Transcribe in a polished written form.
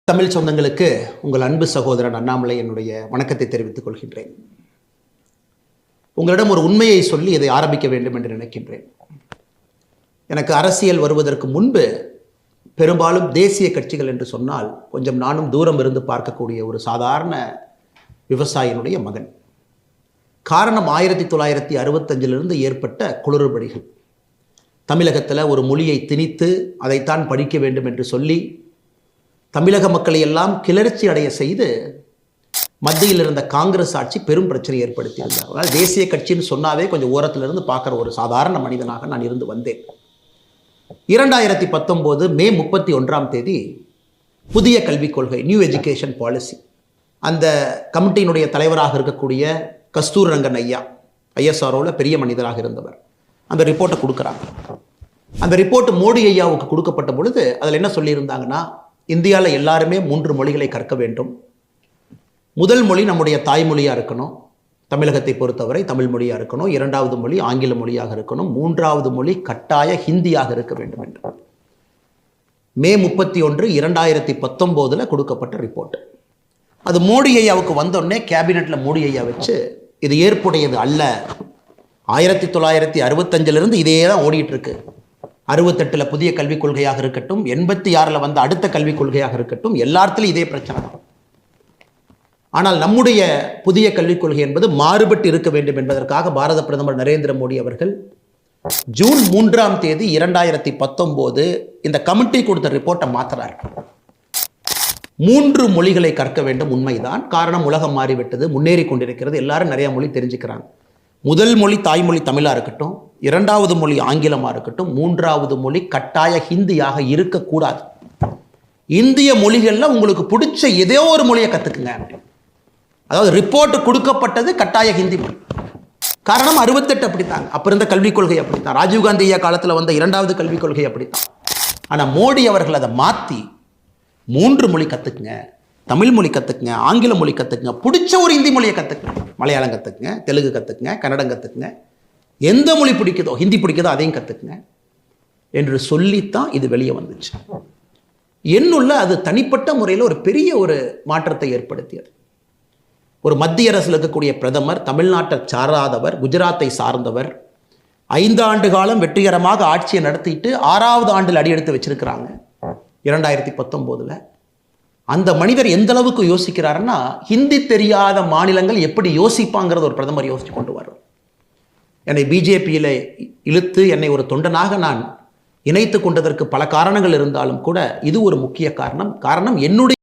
தமிழ் சொந்தங்களுக்கு உங்கள் அன்பு சகோதரன் அண்ணாமலை என்னுடைய வணக்கத்தை தெரிவித்துக் கொள்கின்றேன். உங்களிடம் ஒரு உண்மையை சொல்லி இதை ஆரம்பிக்க வேண்டும் என்று நினைக்கின்றேன். எனக்கு அரசியல் வருவதற்கு முன்பு பெரும்பாலும் தேசிய கட்சிகள் என்று சொன்னால் கொஞ்சம் நானும் தூரம் இருந்து பார்க்கக்கூடிய ஒரு சாதாரண விவசாயினுடைய மகன். காரணம் 1965 ஏற்பட்ட குளறுபடிகள். தமிழகத்தில் ஒரு மொழியை திணித்து அதைத்தான் படிக்க வேண்டும் என்று சொல்லி தமிழக மக்களை எல்லாம் கிளர்ச்சி அடைய செய்து மத்தியில் இருந்த காங்கிரஸ் ஆட்சி பெரும் பிரச்சனை ஏற்படுத்தியிருந்தார். அதனால் தேசிய கட்சின்னு சொன்னாவே கொஞ்சம் ஓரத்திலிருந்து பார்க்குற ஒரு சாதாரண மனிதனாக நான் இருந்து வந்தேன். 2019 மே 31 புதிய கல்விக் கொள்கை, நியூ எஜுகேஷன் பாலிசி, அந்த கமிட்டியினுடைய தலைவராக இருக்கக்கூடிய கஸ்தூர் ரங்கன் ஐயா, ஐஎஸ்ஆர்ஓவில் பெரிய மனிதராக இருந்தவர், அந்த ரிப்போர்ட்டை கொடுக்குறாங்க. அந்த ரிப்போர்ட் மோடி ஐயாவுக்கு கொடுக்கப்பட்ட பொழுது அதில் என்ன சொல்லியிருந்தாங்கன்னா, இந்தியாவில் எல்லாருமே 3 மொழிகளை கற்க வேண்டும். முதல் மொழி நம்முடைய தாய்மொழியாக இருக்கணும், தமிழகத்தை பொறுத்தவரை தமிழ் மொழியாக இருக்கணும். 2வது மொழி ஆங்கில மொழியாக இருக்கணும். 3வது மொழி கட்டாய ஹிந்தியாக இருக்க வேண்டும் என்று மே 31, 2019 கொடுக்கப்பட்ட ரிப்போர்ட். அது மோடி ஐயாவுக்கு வந்தோடனே கேபினெட்டில் மோடி ஐயா வச்சு இது ஏற்புடையது அல்ல, 1965 இதே தான் ஓடிட்டு இருக்கு, 68 புதிய கல்விக் கொள்கையாக இருக்கட்டும், 86 வந்த அடுத்த கல்விக் கொள்கையாக இருக்கட்டும், எல்லாத்திலும் இதே பிரச்சனை தான். ஆனால் நம்முடைய புதிய கல்விக் கொள்கை என்பது மாறுபட்டு இருக்க வேண்டும் என்பதற்காக பாரத பிரதமர் நரேந்திர மோடி அவர்கள் ஜூன் 3 2019 இந்த கமிட்டி கொடுத்த ரிப்போர்ட்டை மாற்றுறார். 3 மொழிகளை கற்க வேண்டும், உண்மைதான். காரணம், உலகம் மாறிவிட்டது, முன்னேறி கொண்டிருக்கிறது, எல்லாரும் நிறைய மொழி தெரிஞ்சுக்கிறாங்க. முதல் மொழி தாய்மொழி தமிழாக இருக்கட்டும், 2வது மொழி ஆங்கிலமாக இருக்கட்டும், 3வது மொழி கட்டாய ஹிந்தியாக இருக்கக்கூடாது. இந்திய மொழிகளில் உங்களுக்கு பிடிச்ச ஏதோ ஒரு மொழியை கற்றுக்குங்க. அதாவது ரிப்போர்ட் கொடுக்கப்பட்டது கட்டாய ஹிந்தி மொழி. காரணம் 68 அப்படித்தாங்க, அப்போ இருந்த கல்விக் கொள்கை அப்படித்தான், ராஜீவ்காந்தி ஐயா காலத்தில் வந்த 2வது கல்விக் கொள்கை அப்படித்தான். ஆனால் மோடி அவர்கள் அதை மாற்றி 3 மொழி கற்றுக்குங்க, தமிழ் மொழி கற்றுக்குங்க, ஆங்கில மொழி கற்றுக்குங்க, பிடிச்ச ஒரு ஹிந்தி மொழியை கற்றுக்குங்க, மலையாளம் கற்றுக்குங்க, தெலுங்கு கற்றுக்குங்க, கன்னடம் கற்றுக்குங்க, எந்த மொழி பிடிக்குதோ, ஹிந்தி பிடிக்குதோ அதையும் கற்றுக்குங்க என்று சொல்லித்தான் இது வெளியே வந்துச்சு. என்னுள்ள அது தனிப்பட்ட முறையில் ஒரு பெரிய ஒரு மாற்றத்தை ஏற்படுத்தியது. ஒரு மத்திய அரசில் இருக்கக்கூடிய பிரதமர், தமிழ்நாட்டை சாராதவர், குஜராத்தை சார்ந்தவர், 5 ஆண்டு காலம் வெற்றிகரமாக ஆட்சியை நடத்திட்டு 6வது ஆண்டில் அடியெடுத்து வச்சிருக்கிறாங்க 2019. அந்த மனிதர் எந்த அளவுக்கு யோசிக்கிறாருன்னா, ஹிந்தி தெரியாத மாநிலங்கள் எப்படி யோசிப்பாங்கிறது ஒரு பிரதமர் யோசிச்சு கொண்டு வர்றார். என்னை பிஜேபியில் இழுத்து என்னை ஒரு தொண்டனாக நான் இணைத்து கொண்டதற்கு பல காரணங்கள் இருந்தாலும் கூட இது ஒரு முக்கிய காரணம். என்னுடைய